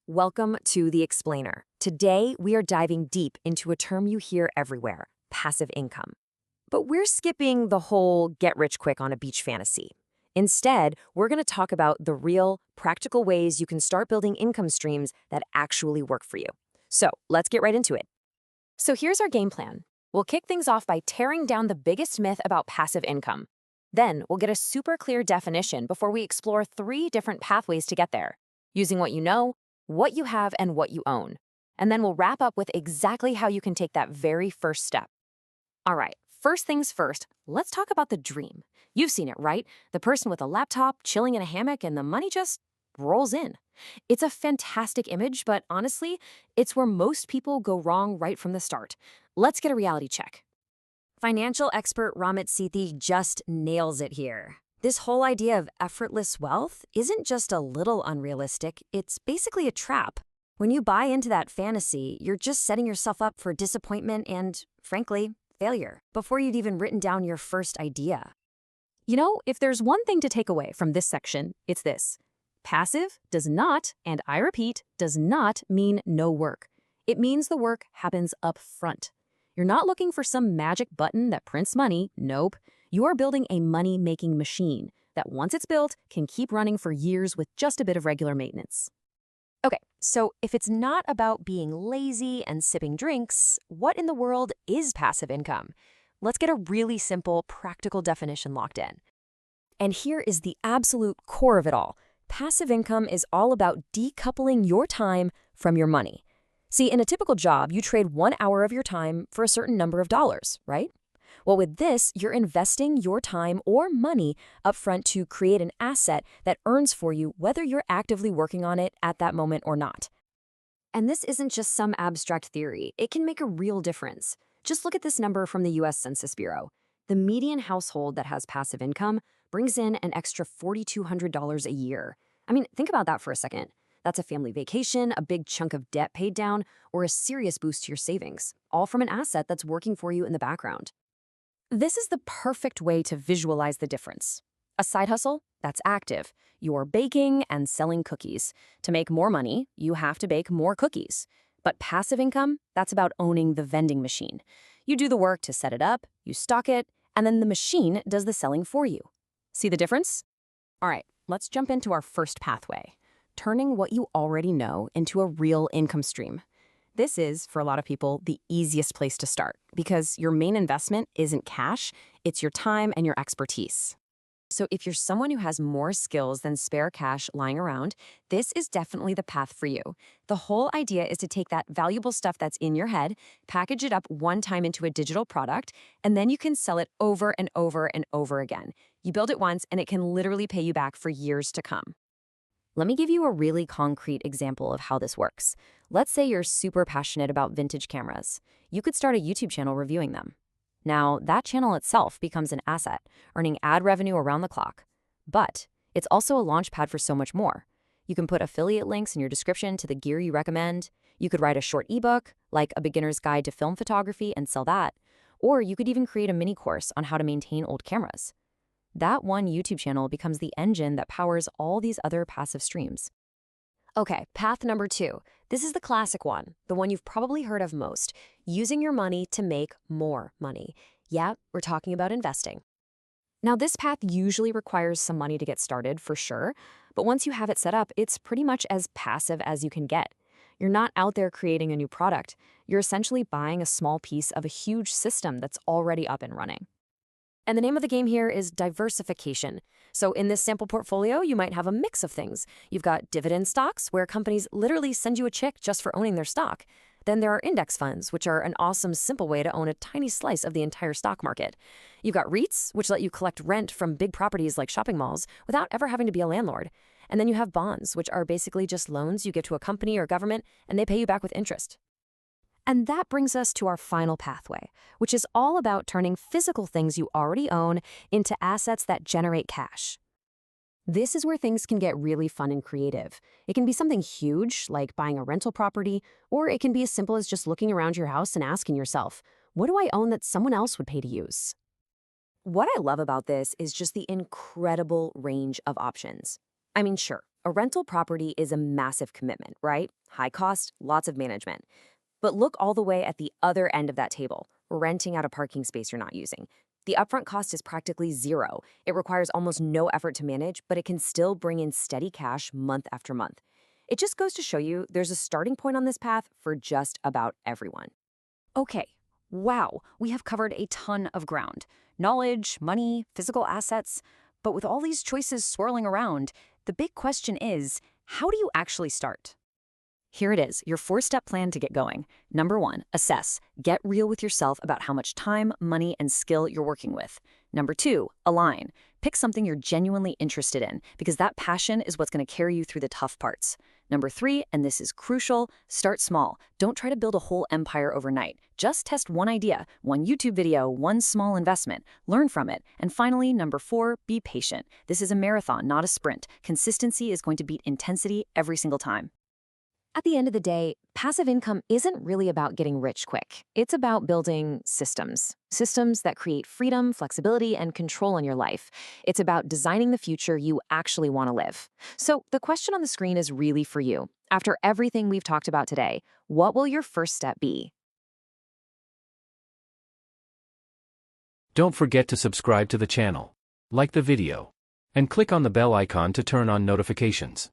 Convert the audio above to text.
Welcome to The Explainer. Today, we are diving deep into a term you hear everywhere, passive income. But we're skipping the whole get rich quick on a beach fantasy. Instead, we're going to talk about the real, practical ways you can start building income streams that actually work for you. So let's get right into it. So here's our game plan. We'll kick things off by tearing down the biggest myth about passive income. Then we'll get a super clear definition before we explore 3 different pathways to get there, using what you know, what you have, and what you own. And then we'll wrap up with exactly how you can take that very first step. All right, first things first, let's talk about the dream. You've seen it, right? The person with a laptop, chilling in a hammock, and the money just rolls in. It's a fantastic image, but honestly, it's where most people go wrong right from the start. Let's get a reality check. Financial expert Ramit Sethi just nails it here. This whole idea of effortless wealth isn't just a little unrealistic, it's basically a trap. When you buy into that fantasy, you're just setting yourself up for disappointment and, frankly, failure before you'd even written down your first idea. You know, if there's one thing to take away from this section, it's this. Passive does not, and I repeat, does not mean no work. It means the work happens up front. You're not looking for some magic button that prints money. Nope. You are building a money-making machine that once it's built can keep running for years with just a bit of regular maintenance. Okay, so if it's not about being lazy and sipping drinks, what in the world is passive income? Let's get a really simple, practical definition locked in. And here is the absolute core of it all. Passive income is all about decoupling your time from your money. See, in a typical job, you trade 1 hour of your time for a certain number of dollars, right? Well, with this, you're investing your time or money upfront to create an asset that earns for you whether you're actively working on it at that moment or not. And this isn't just some abstract theory. It can make a real difference. Just look at this number from the US Census Bureau. The median household that has passive income brings in an extra $4,200 a year. I mean, think about that for a second. That's a family vacation, a big chunk of debt paid down, or a serious boost to your savings, all from an asset that's working for you in the background. This is the perfect way to visualize the difference. A side hustle, that's active. You're baking and selling cookies. To make more money, you have to bake more cookies. But passive income, that's about owning the vending machine. You do the work to set it up, you stock it, and then the machine does the selling for you. See the difference? All right, let's jump into our first pathway, turning what you already know into a real income stream. This is, for a lot of people, the easiest place to start because your main investment isn't cash, it's your time and your expertise. So if you're someone who has more skills than spare cash lying around, this is definitely the path for you. The whole idea is to take that valuable stuff that's in your head, package it up one time into a digital product, and then you can sell it over and over and over again. You build it once and it can literally pay you back for years to come. Let me give you a really concrete example of how this works. Let's say you're super passionate about vintage cameras. You could start a YouTube channel reviewing them. Now, that channel itself becomes an asset, earning ad revenue around the clock. But it's also a launch pad for so much more. You can put affiliate links in your description to the gear you recommend. You could write a short ebook, like A Beginner's Guide to Film Photography, and sell that. Or you could even create a mini course on how to maintain old cameras. That one YouTube channel becomes the engine that powers all these other passive streams. Okay, path number 2. This is the classic one, the one you've probably heard of most, using your money to make more money. Yeah, we're talking about investing. Now, this path usually requires some money to get started, for sure, but once you have it set up, it's pretty much as passive as you can get. You're not out there creating a new product. You're essentially buying a small piece of a huge system that's already up and running. And the name of the game here is diversification. So in this sample portfolio, you might have a mix of things. You've got dividend stocks, where companies literally send you a check just for owning their stock. Then there are index funds, which are an awesome, simple way to own a tiny slice of the entire stock market. You've got REITs, which let you collect rent from big properties like shopping malls without ever having to be a landlord. And then you have bonds, which are basically just loans you give to a company or government, and they pay you back with interest. And that brings us to our final pathway, which is all about turning physical things you already own into assets that generate cash. This is where things can get really fun and creative. It can be something huge, like buying a rental property, or it can be as simple as just looking around your house and asking yourself, what do I own that someone else would pay to use? What I love about this is just the incredible range of options. I mean, sure, A rental property is a massive commitment, right? High cost, lots of management. But look all the way at the other end of that table, renting out a parking space you're not using. The upfront cost is practically zero. It requires almost no effort to manage, but it can still bring in steady cash month after month. It just goes to show you there's a starting point on this path for just about everyone. Okay, wow, we have covered a ton of ground. Knowledge, money, physical assets. But with all these choices swirling around, the big question is, how do you actually start? Here it is, your 4-step plan to get going. Number 1, assess. Get real with yourself about how much time, money, and skill you're working with. Number 2, align. Pick something you're genuinely interested in, because that passion is what's going to carry you through the tough parts. Number 3, and this is crucial, start small. Don't try to build a whole empire overnight. Just test one idea, one YouTube video, one small investment. Learn from it. And finally, number 4, be patient. This is a marathon, not a sprint. Consistency is going to beat intensity every single time. At the end of the day, passive income isn't really about getting rich quick. It's about building systems. Systems that create freedom, flexibility, and control in your life. It's about designing the future you actually want to live. So the question on the screen is really for you. After everything we've talked about today, what will your first step be? Don't forget to subscribe to the channel, like the video, and click on the bell icon to turn on notifications.